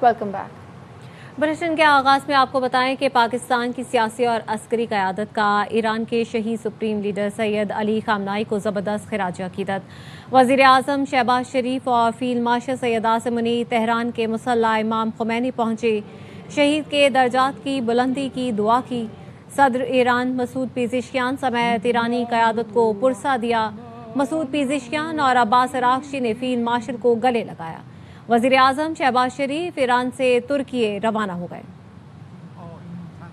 Welcome back. Bulletin के आगाज में आपको बताएं कि पाकिस्तान की सियासी और अस्करी क़यादत का ईरान के शहीद सुप्रीम लीडर सैयद अली खामनाई को ज़बरदस्त खिराज अक़ीदत। वज़ीर आज़म शहबाज शरीफ और field marshal Syed Asim Munir Tehran के मुसल्ला इमाम खुमैनी पहुंचे। शहीद के दर्जात की बुलंदी की दुआ की। सदर ईरान मसूद पेज़ेश्कियान समेत ईरानी क़यादत को पुरसा दिया। मसूद पेज़ेश्कियान और अब्बास अराग़ची ने फील्ड मार्शल को गले लगाया। वज़ीर आज़म शहबाज शरीफ ईरान से तुर्की रवाना हो गए।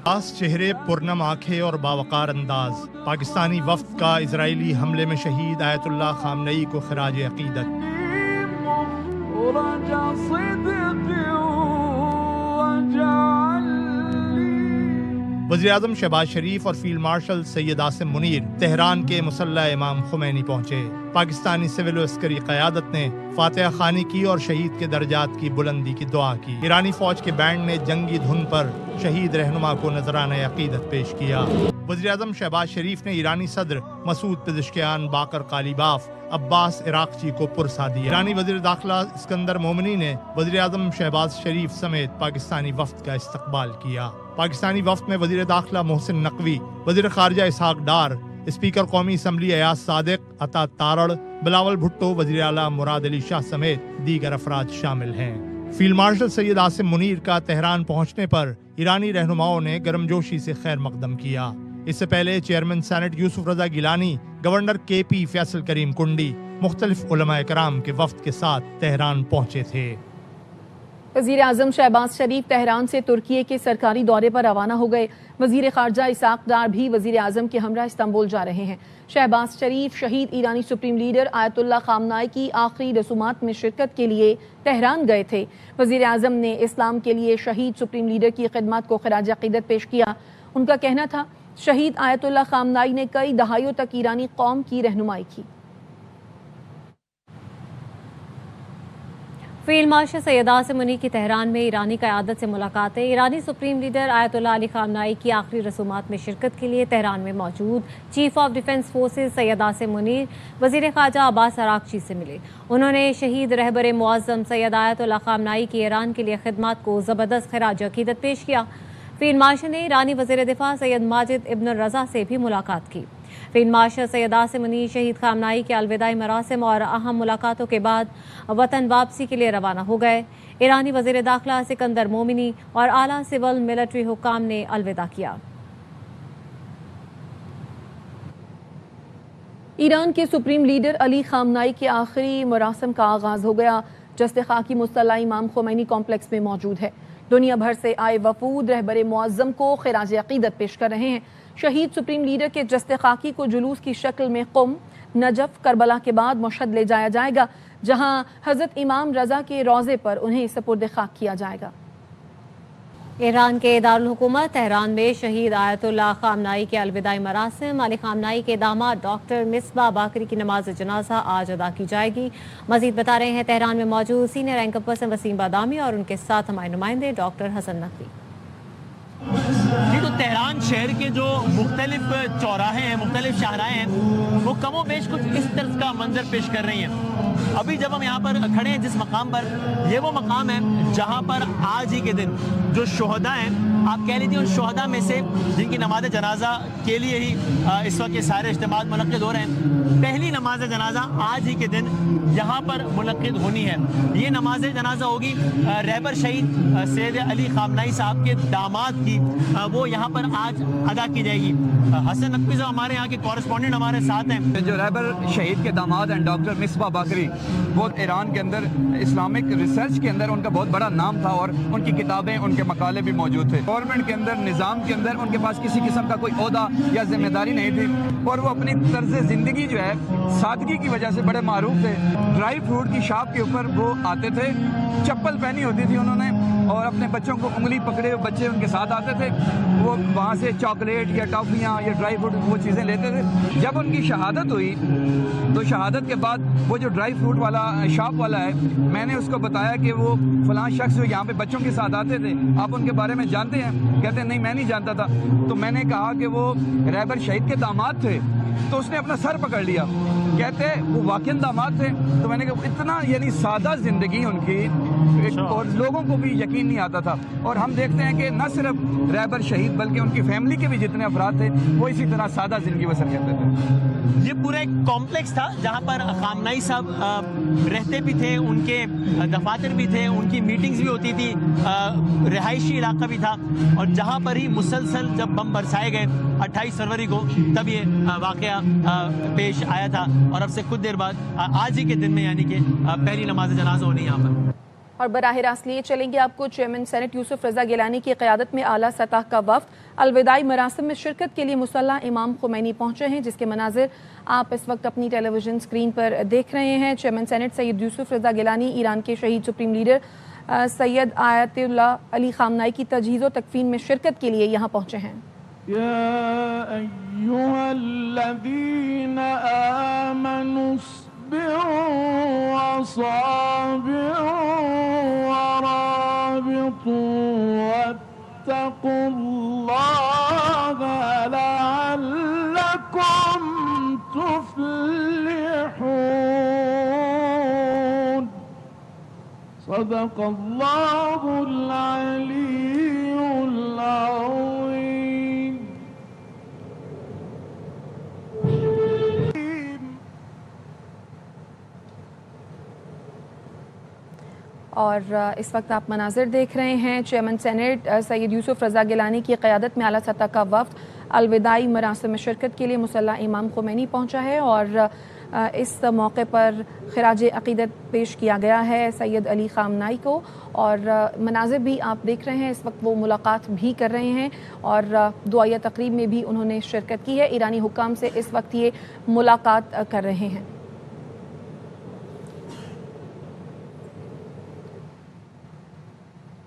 खास चेहरे, पुरनम आंखें और बावकार अंदाज। पाकिस्तानी वफ्द का इजरायली हमले में शहीद आयतुल्लाह खामनई को खिराज अक़ीदत। वज़ीर आज़म शहबाज शरीफ और field marshal Syed Asim Munir Tehran के मुसल्ला इमाम खुमैनी पहुंचे। पाकिस्तानी सिविल अस्करी क़यादत ने फातिहा खानी की और शहीद के दर्जात की बुलंदी की दुआ की। ईरानी फौज के बैंड ने जंगी धुन पर शहीद रहनुमा को नजराना अक़ीदत पेश किया। वज़ीर आज़म शहबाज शरीफ ने ईरानी सदर मसूद पेज़ेश्कियान, बाकर कालीबाफ, अब्बास इराक़ची को पुरसा दिया। ईरानी वज़ीर दाखिला इस्कंदर मोमिनी ने वज़ीर आज़म शहबाज शरीफ समेत पाकिस्तानी वफ्द का इस्तकबाल किया। पाकिस्तानी वफ्द में वज़ीर दाखिला मोहसिन नकवी, वज़ीर ख़ारजा इसहाक डार, स्पीकर कौमी असम्बली अयाज सादिक, अता तारड़, बिलावल भुट्टो, वज़ीर आला मुराद अली शाह समेत दीगर अफराद शामिल हैं। फील्ड मार्शल सैयद आसिम मुनीर का तेहरान पहुंचने पर ईरानी रहनुमाओं ने गर्मजोशी से खैर मकदम किया। इससे पहले चेयरमैन सेनेट यूसुफ रजा गिलानी, गवर्नर KP फैसल करीम कुंडी, मुख्तलिफ उलमा कराम के वफ्द के साथ तेहरान पहुंचे थे। वज़ीर आज़म शहबाज शरीफ तेहरान से तुर्की के सरकारी दौरे पर रवाना हो गए। वज़ीर ख़ारजा इसहाक डार भी वज़ीर आज़म के हमरा इस्तांबुल जा रहे हैं। शहबाज शरीफ शहीद ईरानी सुप्रीम लीडर आयतुल्लाह खामनाई की आखिरी रसूमात में शिरकत के लिए तेहरान गए थे। वज़ीर आज़म ने इस्लाम के लिए शहीद सुप्रीम लीडर की खिदमत को खिराज अक़ीदत पेश किया। उनका कहना था, शहीद आयतुल्लाह खामनाई ने कई दहाइयों तक ईरानी कौम की रहनुमाई की। फील्ड मार्शल सैयद आसिम मुनीर की तेहरान में ईरानी क़यादत से मुलाकातें। ईरानी supreme leader Ayatollah Ali Khamenei की आखिरी रसूमात में शिरकत के लिए तेहरान में मौजूद chief of defence forces Syed Asim Munir वज़ीर ख़ारजा अब्बास अराग़ची से मिले। उन्होंने शहीद रहबर मुअज़्ज़म सैयद आयतुल्लाह खामनाई की ईरान के लिए खिदमत को ज़बरदस्त खिराज अक़ीदत पेश किया। फील्ड मार्शल ने ईरानी वज़ीर दिफ़ा सैयद माजिद इब्न रज़ा से भी मुलाकात की। फील्ड मार्शल सैयद आसिम मुनीर शहीद खामनाई के अलविदाई मरासिम और अहम मुलाकातों के बाद वतन वापसी के लिए रवाना हो गए। ईरानी वज़ीर दाखिला सिकंदर मोमिनी और आला सिविल मिलिट्री हुक्काम ने अलविदा किया। ईरान के सुप्रीम लीडर अली खामनाई के आखिरी मरासिम का आगाज हो गया। जस्ते खाकी मुसल्ला इमाम खुमैनी कॉम्प्लेक्स में मौजूद है। दुनिया भर से आए वफूद रहबर मुअज़्ज़म को खिराज अक़ीदत पेश कर रहे हैं। शहीद सुप्रीम लीडर के जस्ते खाकी को जुलूस की शक्ल में क़ुम, नजफ, करबला के बाद मशहद ले जाया जाएगा, जहां हज़रत इमाम रज़ा के रोज़े पर उन्हें सपुर्द खाक किया जाएगा। ईरान के दारुल हुकूमत तेहरान में शहीद आयतुल्लाह खामनाई के अलविदाई मरासिम। अली खामनाई के दामाद डॉक्टर मिसबा बाकरी की नमाज जनाजा आज अदा की जाएगी। मजीद बता रहे हैं तेहरान में मौजूद सीनियर एंकर पर्सन वसीम बादामी और उनके साथ हमारे नुमाइंदे डॉक्टर हसन नकवी। जी, तो तेहरान शहर के जो मुख्तलिफ चौराहे हैं, मुख्तलिफ शाहराएँ हैं, वो कमो बेश कुछ इस तरह का मंजर पेश कर रही हैं। अभी जब हम यहाँ पर खड़े हैं जिस मकाम पर, ये वो मकाम है जहाँ पर आज ही के दिन जो शोहदा हैं, आप कह लीजिए उन शोहदा में से जिनकी नमाज जनाजा के लिए ही इस वक्त ये सारे इज्तिमात मुनक्किद हो रहे हैं, पहली नमाज जनाजा आज ही के दिन यहाँ पर मुनक्किद होनी है। ये नमाज जनाजा होगी रहबर शहीद सैयद अली खामनाई साहब के दामाद की, वो यहाँ पर आज अदा की जाएगी। हसन नकवी साहब हमारे यहाँ के कॉरेस्पॉन्डेंट हमारे साथ हैं। जो रहबर शहीद के दामाद हैं डॉक्टर मिसबा बाकरी, वो ईरान के अंदर इस्लामिक रिसर्च के अंदर उनका बहुत बड़ा नाम था और उनकी किताबें, उनके मकाले भी मौजूद थे। गवर्नमेंट के अंदर, निज़ाम के अंदर उनके पास किसी किस्म का कोई ओहदा या जिम्मेदारी नहीं थी और वो अपनी तर्ज ज़िंदगी जो है सादगी की वजह से बड़े मारूफ थे। ड्राई फ्रूट की शॉप के ऊपर वो आते थे, चप्पल पहनी होती थी उन्होंने और अपने बच्चों को उंगली पकड़े हुए बच्चे उनके साथ आते थे। वो वहाँ से चॉकलेट या टॉफ़ियाँ या ड्राई फ्रूट वो चीज़ें लेते थे। जब उनकी शहादत हुई तो शहादत के बाद वो जो ड्राई फ्रूट वाला शॉप वाला है, मैंने उसको बताया कि वो फलां शख्स जो यहाँ पे बच्चों के साथ आते थे, आप उनके बारे में जानते हैं? कहते नहीं, मैं नहीं जानता था। तो मैंने कहा कि वो रहबर शहीद के दामाद थे। तो उसने अपना सर पकड़ लिया, कहते वो वाकई दामाद थे। तो मैंने कहा इतना यानी सादा ज़िंदगी उनकी اور لوگوں کو بھی یقین نہیں آتا تھا. اور ہم دیکھتے ہیں کہ نہ صرف رہبر شہید بلکہ ان کی فیملی کے بھی جتنے افراد تھے وہ اسی طرح سادہ زندگی بسر کرتے تھے. یہ پورا ایک کمپلیکس تھا جہاں پر خامنائی صاحب رہتے بھی تھے, ان کے دفاتر بھی تھے, ان کی میٹنگز بھی ہوتی تھی, رہائشی علاقہ بھی تھا, اور جہاں پر ہی مسلسل جب بم برسائے گئے 28 فروری کو تب یہ واقعہ پیش آیا تھا. اور اب سے کچھ دیر بعد آج ہی کے دن میں یعنی کہ پہلی نماز جنازہ ہونی یہاں پر. اور براہ راست لیے چلیں گے آپ کو چیئرمین سینٹ یوسف رضا گیلانی کی قیادت میں اعلیٰ سطح کا وفد الوداعی مراسم میں شرکت کے لیے مصلی امام خمینی پہنچے ہیں, جس کے مناظر آپ اس وقت اپنی ٹیلی ویژن اسکرین پر دیکھ رہے ہیں. چیئرمین سینٹ سید یوسف رضا گیلانی ایران کے شہید سپریم لیڈر سید آیت اللہ علی خامنائی کی تجہیز و تکفین میں شرکت کے لیے یہاں پہنچے ہیں. یا ایھا الذین آمنوا وصابروا ورابطوا واتقوا اللہ لعلکم تفلحون. صدق اللہ العلی العظیم. اور اس وقت آپ مناظر دیکھ رہے ہیں چیئرمین سینٹ سید یوسف رضا گیلانی کی قیادت میں اعلیٰ سطح کا وفد الوداعی مراسم میں شرکت کے لیے مصلی امام خمینی پہنچا ہے, اور اس موقع پر خراج عقیدت پیش کیا گیا ہے سید علی خامنائی کو, اور مناظر بھی آپ دیکھ رہے ہیں. اس وقت وہ ملاقات بھی کر رہے ہیں اور دعائیہ تقریب میں بھی انہوں نے شرکت کی ہے. ایرانی حکام سے اس وقت یہ ملاقات کر رہے ہیں.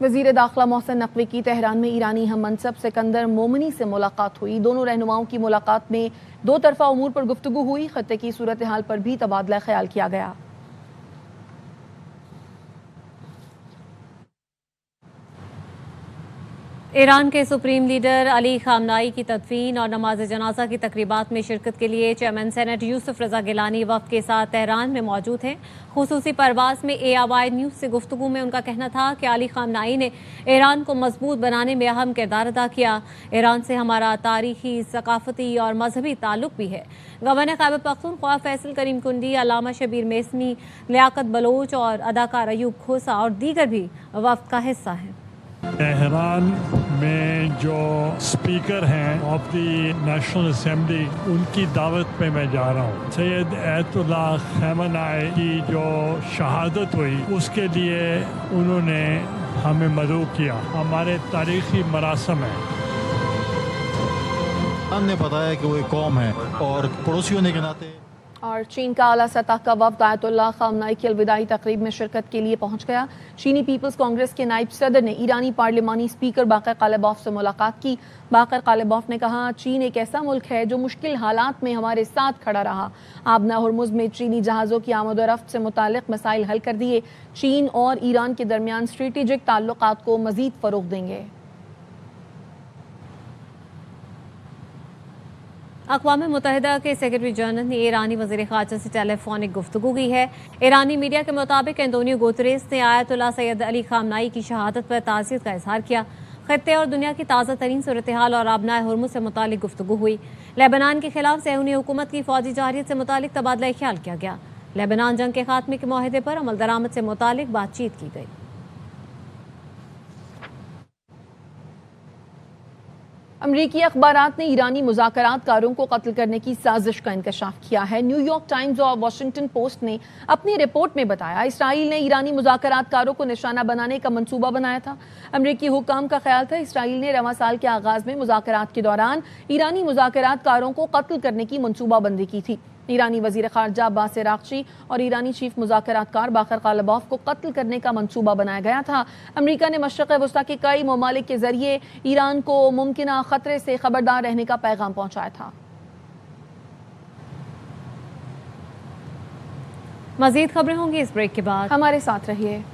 وزیر داخلہ محسن نقوی کی تہران میں ایرانی ہم منصب سکندر مومنی سے ملاقات ہوئی. دونوں رہنماؤں کی ملاقات میں دو طرفہ امور پر گفتگو ہوئی. خطے کی صورتحال پر بھی تبادلہ خیال کیا گیا. ایران کے سپریم لیڈر علی خامنائی کی تدفین اور نماز جنازہ کی تقریبات میں شرکت کے لیے چیئرمین سینٹ یوسف رضا گیلانی وفد کے ساتھ تہران میں موجود ہیں. خصوصی پرواز میں ARY نیوز سے گفتگو میں ان کا کہنا تھا کہ علی خامنائی نے ایران کو مضبوط بنانے میں اہم کردار ادا کیا. ایران سے ہمارا تاریخی، ثقافتی اور مذہبی تعلق بھی ہے. گورنر خیبر پختونخوا فیصل کریم کنڈی، علامہ شبیر میسمی، لیاقت بلوچ اور اداکار ایوب کھوسا اور دیگر بھی وفد کا حصہ ہیں. تہران میں جو اسپیکر ہیں آف دی نیشنل اسمبلی ان کی دعوت پہ میں جا رہا ہوں. سید آیت اللہ خامنائی کی جو شہادت ہوئی اس کے لیے انہوں نے ہمیں مدعو کیا. ہمارے تاریخی مراسم ہیں. ہم نے بتایا کہ وہ ایک قوم ہے اور پڑوسی ہونے کے ناطے. اور چین کا اعلیٰ سطح کا وفد آیت اللہ خامنائی کی الوداعی تقریب میں شرکت کے لیے پہنچ گیا. چینی پیپلز کانگریس کے نائب صدر نے ایرانی پارلیمانی اسپیکر باقر قالباف سے ملاقات کی. باقر قالباف نے کہا چین ایک ایسا ملک ہے جو مشکل حالات میں ہمارے ساتھ کھڑا رہا. آبنہ ہرمز میں چینی جہازوں کی آمد و رفت سے متعلق مسائل حل کر دیے. چین اور ایران کے درمیان اسٹریٹجک تعلقات کو مزید فروغ دیں گے. اقوام متحدہ کے سیکرٹری جنرل نے ایرانی وزیر خارجہ سے ٹیلی فونک گفتگو کی ہے. ایرانی میڈیا کے مطابق انطونیو گوتریس نے آیت اللہ سید علی خامنائی کی شہادت پر تعزیت کا اظہار کیا. خطے اور دنیا کی تازہ ترین صورتحال اور آبنہ ہرمز سے متعلق گفتگو ہوئی. لیبنان کے خلاف صہیونی حکومت کی فوجی جارحیت سے متعلق تبادلہ خیال کیا گیا. لیبنان جنگ کے خاتمے کے معاہدے پر عمل درآمد سے متعلق بات چیت کی گئی. امریکی اخبارات نے ایرانی مذاکرات کاروں کو قتل کرنے کی سازش کا انکشاف کیا ہے. نیو یارک ٹائمز اور واشنگٹن پوسٹ نے اپنی رپورٹ میں بتایا اسرائیل نے ایرانی مذاکرات کاروں کو نشانہ بنانے کا منصوبہ بنایا تھا. امریکی حکام کا خیال تھا اسرائیل نے رواں سال کے آغاز میں مذاکرات کے دوران ایرانی مذاکرات کاروں کو قتل کرنے کی منصوبہ بندی کی تھی. ایرانی وزیر خارجہ عباس عراقچی اور ایرانی چیف مذاکرات کار باقر قالباف کو قتل کرنے کا منصوبہ بنایا گیا تھا. امریکہ نے مشرق وسطیٰ کے کئی ممالک کے ذریعے ایران کو ممکنہ خطرے سے خبردار رہنے کا پیغام پہنچایا تھا. مزید خبریں ہوں گی اس بریک کے بعد. ہمارے ساتھ رہیے.